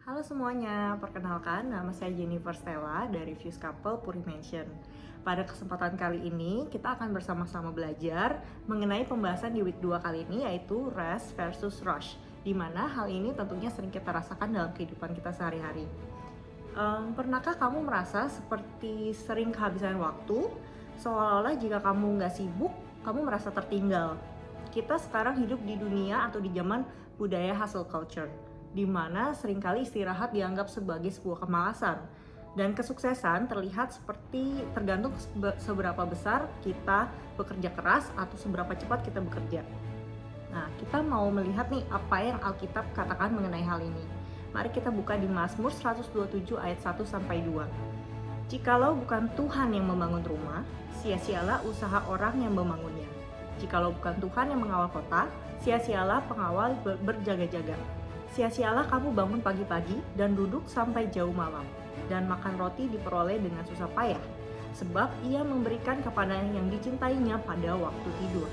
Halo semuanya, perkenalkan nama saya Jennifer Stella dari Fuse Couple Puri Mansion. Pada kesempatan kali ini, kita akan bersama-sama belajar mengenai pembahasan di week 2 kali ini, yaitu rest versus rush, di mana hal ini tentunya sering kita rasakan dalam kehidupan kita sehari-hari. Pernahkah kamu merasa seperti sering kehabisan waktu, seolah-olah jika kamu nggak sibuk, kamu merasa tertinggal? Kita sekarang hidup di dunia atau di zaman budaya hustle culture, di mana seringkali istirahat dianggap sebagai sebuah kemalasan dan kesuksesan terlihat seperti tergantung seberapa besar kita bekerja keras atau seberapa cepat kita bekerja. Nah, kita mau melihat nih apa yang Alkitab katakan mengenai hal ini. Mari kita buka di Mazmur 127 ayat 1 sampai 2. Jikalau bukan Tuhan yang membangun rumah, sia-sialah usaha orang yang membangunnya. Jikalau bukan Tuhan yang mengawal kota, sia-sialah pengawal berjaga-jaga. Sia-sialah kamu bangun pagi-pagi dan duduk sampai jauh malam, dan makan roti diperoleh dengan susah payah, sebab ia memberikan kepada yang dicintainya pada waktu tidur.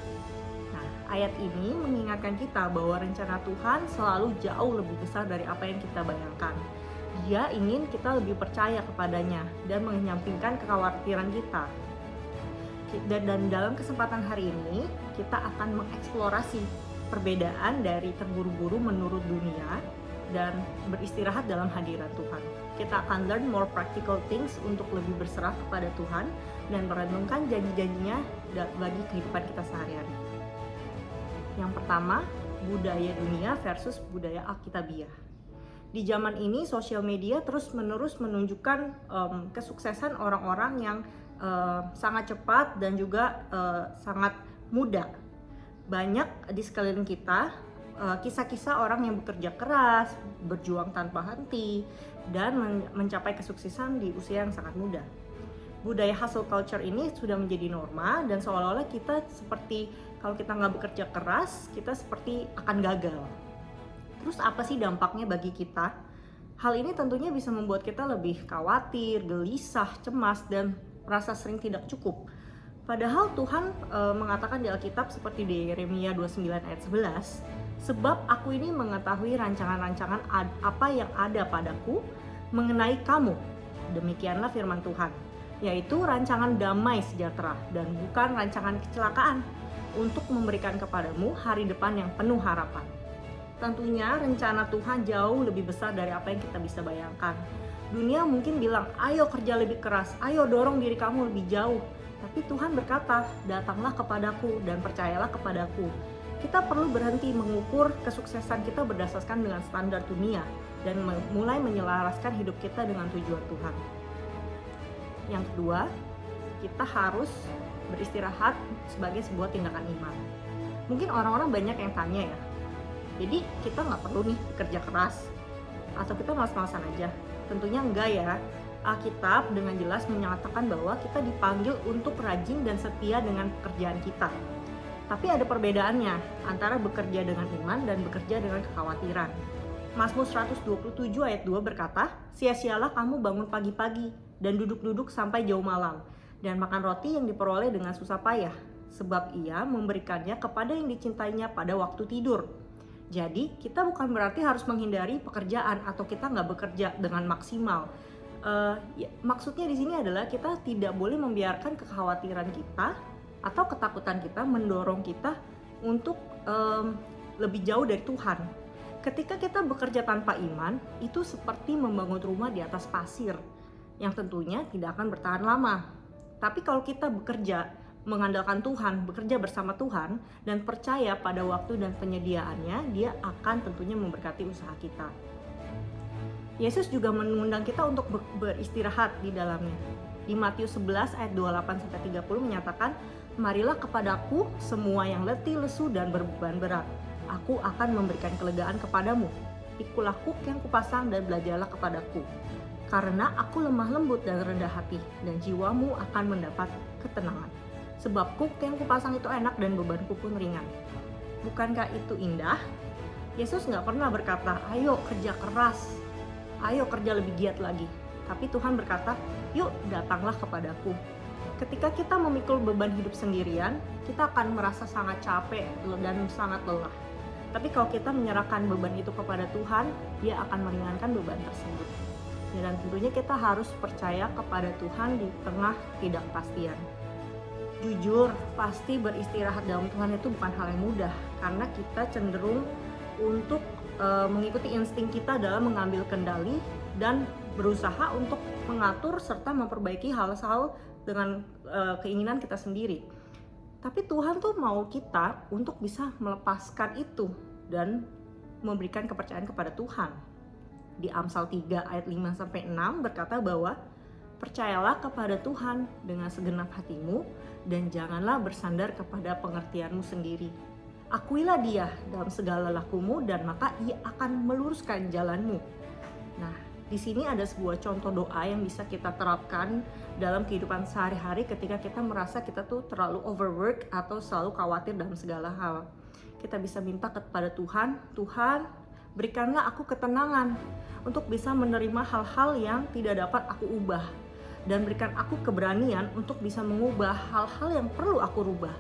Nah, ayat ini mengingatkan kita bahwa rencana Tuhan selalu jauh lebih besar dari apa yang kita bayangkan. Dia ingin kita lebih percaya kepadanya dan menyampingkan kekhawatiran kita. Dan dalam kesempatan hari ini, kita akan mengeksplorasi perbedaan dari terburu-buru menurut dunia dan beristirahat dalam hadirat Tuhan. Kita akan learn more practical things untuk lebih berserah kepada Tuhan dan merenungkan janji-janjinya bagi kehidupan kita sehari-hari. Yang pertama, budaya dunia versus budaya Alkitabiah. Di zaman ini, sosial media terus-menerus menunjukkan kesuksesan orang-orang yang sangat cepat dan juga sangat mudah. Banyak di sekeliling kita kisah-kisah orang yang bekerja keras, berjuang tanpa henti, dan mencapai kesuksesan di usia yang sangat muda. Budaya hustle culture ini sudah menjadi norma dan seolah-olah kita seperti kalau kita nggak bekerja keras, kita seperti akan gagal. Terus apa sih dampaknya bagi kita? Hal ini tentunya bisa membuat kita lebih khawatir, gelisah, cemas, dan merasa sering tidak cukup. Padahal Tuhan mengatakan di Alkitab seperti di Yeremia 29 ayat 11, sebab aku ini mengetahui rancangan-rancangan apa yang ada padaku mengenai kamu. Demikianlah firman Tuhan, yaitu rancangan damai sejahtera dan bukan rancangan kecelakaan, untuk memberikan kepadamu hari depan yang penuh harapan. Tentunya rencana Tuhan jauh lebih besar dari apa yang kita bisa bayangkan. Dunia mungkin bilang, ayo kerja lebih keras, ayo dorong diri kamu lebih jauh. Tapi Tuhan berkata, datanglah kepadaku dan percayalah kepadaku. Kita perlu berhenti mengukur kesuksesan kita berdasarkan dengan standar dunia dan mulai menyelaraskan hidup kita dengan tujuan Tuhan. Yang kedua, kita harus beristirahat sebagai sebuah tindakan iman. Mungkin orang-orang banyak yang tanya ya, jadi kita nggak perlu nih kerja keras atau kita malas-malasan aja? Tentunya enggak ya. Alkitab dengan jelas menyatakan bahwa kita dipanggil untuk rajin dan setia dengan pekerjaan kita. Tapi ada perbedaannya antara bekerja dengan iman dan bekerja dengan kekhawatiran. Mazmur 127 ayat 2 berkata, sia-sialah kamu bangun pagi-pagi dan duduk-duduk sampai jauh malam, dan makan roti yang diperoleh dengan susah payah, sebab ia memberikannya kepada yang dicintainya pada waktu tidur. Jadi kita bukan berarti harus menghindari pekerjaan atau kita nggak bekerja dengan maksimal. Maksudnya di sini adalah kita tidak boleh membiarkan kekhawatiran kita atau ketakutan kita mendorong kita untuk lebih jauh dari Tuhan. Ketika kita bekerja tanpa iman, itu seperti membangun rumah di atas pasir yang tentunya tidak akan bertahan lama. Tapi kalau kita bekerja mengandalkan Tuhan, bekerja bersama Tuhan, dan percaya pada waktu dan penyediaannya, dia akan tentunya memberkati usaha kita. Yesus juga mengundang kita untuk beristirahat di dalamnya. Di Matius 11 ayat 28-30 menyatakan, marilah kepadaku semua yang letih, lesu, dan berbeban berat. Aku akan memberikan kelegaan kepadamu. Pikulah kuk yang kupasang dan belajarlah kepadaku. Karena aku lemah lembut dan rendah hati, dan jiwamu akan mendapat ketenangan. Sebab kuk yang kupasang itu enak dan bebanku pun ringan. Bukankah itu indah? Yesus nggak pernah berkata, ayo kerja keras, ayo kerja lebih giat lagi. Tapi Tuhan berkata, yuk datanglah kepadaku. Ketika kita memikul beban hidup sendirian, kita akan merasa sangat capek dan sangat lelah. Tapi kalau kita menyerahkan beban itu kepada Tuhan, dia akan meringankan beban tersebut. Dan tentunya kita harus percaya kepada Tuhan di tengah ketidakpastian. Jujur, pasti beristirahat dalam Tuhan itu bukan hal yang mudah, karena kita cenderung untuk mengikuti insting kita dalam mengambil kendali dan berusaha untuk mengatur serta memperbaiki hal-hal dengan keinginan kita sendiri. Tapi Tuhan tuh mau kita untuk bisa melepaskan itu dan memberikan kepercayaan kepada Tuhan. Di Amsal 3 ayat 5-6 berkata bahwa percayalah kepada Tuhan dengan segenap hatimu dan janganlah bersandar kepada pengertianmu sendiri. Akuilah dia dalam segala lakumu dan maka ia akan meluruskan jalanmu. Nah, di sini ada sebuah contoh doa yang bisa kita terapkan dalam kehidupan sehari-hari ketika kita merasa kita tuh terlalu overwork atau selalu khawatir dalam segala hal. Kita bisa minta kepada Tuhan, Tuhan berikanlah aku ketenangan untuk bisa menerima hal-hal yang tidak dapat aku ubah. Dan berikan aku keberanian untuk bisa mengubah hal-hal yang perlu aku rubah.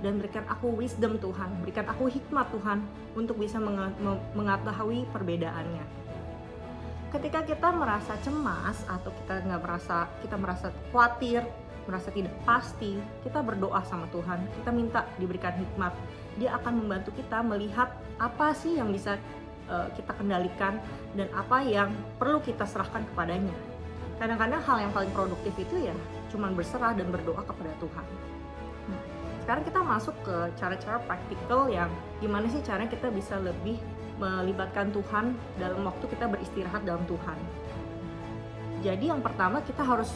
Dan berikan aku wisdom Tuhan, berikan aku hikmat Tuhan untuk bisa mengetahui perbedaannya. Ketika kita merasa cemas atau kita merasa khawatir, merasa tidak pasti, kita berdoa sama Tuhan, kita minta diberikan hikmat. Dia akan membantu kita melihat apa sih yang bisa kita kendalikan dan apa yang perlu kita serahkan kepadanya. Kadang-kadang hal yang paling produktif itu ya cuman berserah dan berdoa kepada Tuhan. Sekarang kita masuk ke cara-cara praktikal yang gimana sih caranya kita bisa lebih melibatkan Tuhan dalam waktu kita beristirahat dalam Tuhan. Jadi yang pertama kita harus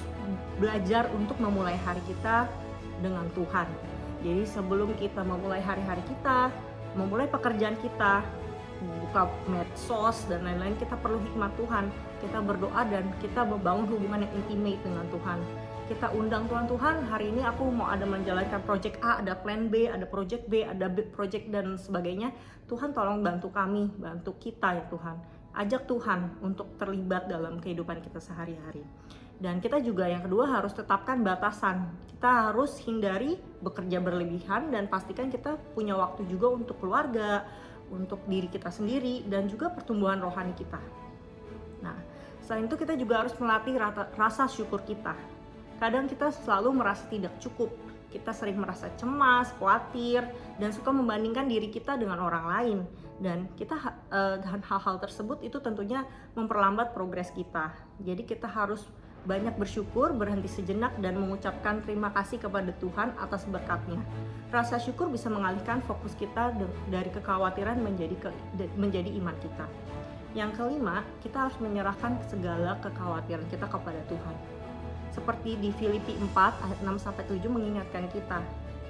belajar untuk memulai hari kita dengan Tuhan. Jadi sebelum kita memulai hari-hari kita, memulai pekerjaan kita, buka medsos dan lain-lain, kita perlu hikmat Tuhan. Kita berdoa dan kita membangun hubungan yang intimate dengan Tuhan. Kita undang Tuhan, hari ini aku mau ada menjalankan project A, ada plan B, ada project B, ada project dan sebagainya. Tuhan tolong bantu kami, bantu kita ya Tuhan. Ajak Tuhan untuk terlibat dalam kehidupan kita sehari-hari. Dan kita juga yang kedua harus tetapkan batasan. Kita harus hindari bekerja berlebihan dan pastikan kita punya waktu juga untuk keluarga, untuk diri kita sendiri dan juga pertumbuhan rohani kita. Nah, selain itu kita juga harus melatih rasa syukur kita. Kadang kita selalu merasa tidak cukup. Kita sering merasa cemas, khawatir, dan suka membandingkan diri kita dengan orang lain. Dan dan hal-hal tersebut itu tentunya memperlambat progres kita. Jadi kita harus banyak bersyukur, berhenti sejenak dan mengucapkan terima kasih kepada Tuhan atas berkat-Nya. Rasa syukur bisa mengalihkan fokus kita dari kekhawatiran menjadi iman kita. Yang kelima, kita harus menyerahkan segala kekhawatiran kita kepada Tuhan. Seperti di Filipi 4 ayat 6-7 mengingatkan kita,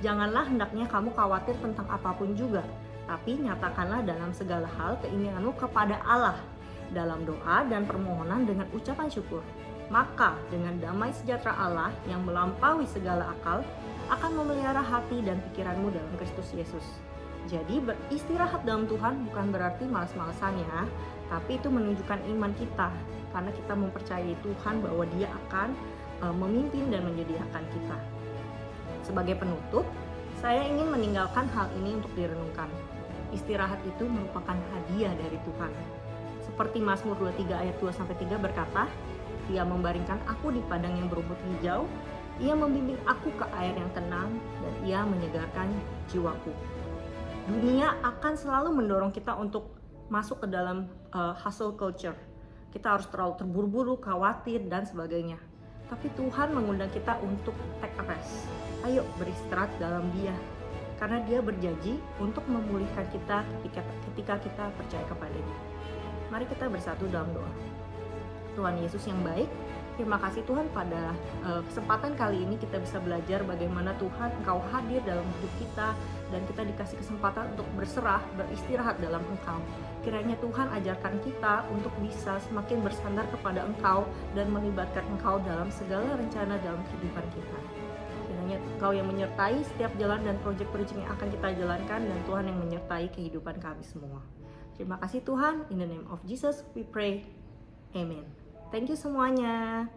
janganlah hendaknya kamu khawatir tentang apapun juga, tapi nyatakanlah dalam segala hal keinginanmu kepada Allah dalam doa dan permohonan dengan ucapan syukur. Maka dengan damai sejahtera Allah yang melampaui segala akal akan memelihara hati dan pikiranmu dalam Kristus Yesus. Jadi beristirahat dalam Tuhan bukan berarti malas-malasan ya, tapi itu menunjukkan iman kita karena kita mempercayai Tuhan bahwa Dia akan memimpin dan menyediakan kita. Sebagai penutup, saya ingin meninggalkan hal ini untuk direnungkan. Istirahat itu merupakan hadiah dari Tuhan. Seperti Mazmur 23 ayat 2-3 berkata, Dia membaringkan aku di padang yang berumput hijau, Ia membimbing aku ke air yang tenang, dan Ia menyegarkan jiwaku. Dunia akan selalu mendorong kita untuk masuk ke dalam hustle culture. Kita harus terlalu terburu-buru, khawatir, dan sebagainya. Tapi Tuhan mengundang kita untuk take a rest. Ayo beristirahat dalam Dia. Karena Dia berjanji untuk memulihkan kita ketika kita percaya kepada Dia. Mari kita bersatu dalam doa. Tuhan Yesus yang baik, terima kasih Tuhan pada kesempatan kali ini kita bisa belajar bagaimana Tuhan Engkau hadir dalam hidup kita dan kita dikasih kesempatan untuk berserah, beristirahat dalam Engkau. Kiranya Tuhan ajarkan kita untuk bisa semakin bersandar kepada Engkau dan melibatkan Engkau dalam segala rencana dalam kehidupan kita. Kiranya Engkau yang menyertai setiap jalan dan proyek-proyek yang akan kita jalankan dan Tuhan yang menyertai kehidupan kami semua. Terima kasih Tuhan, in the name of Jesus we pray. Amen. Thank you semuanya.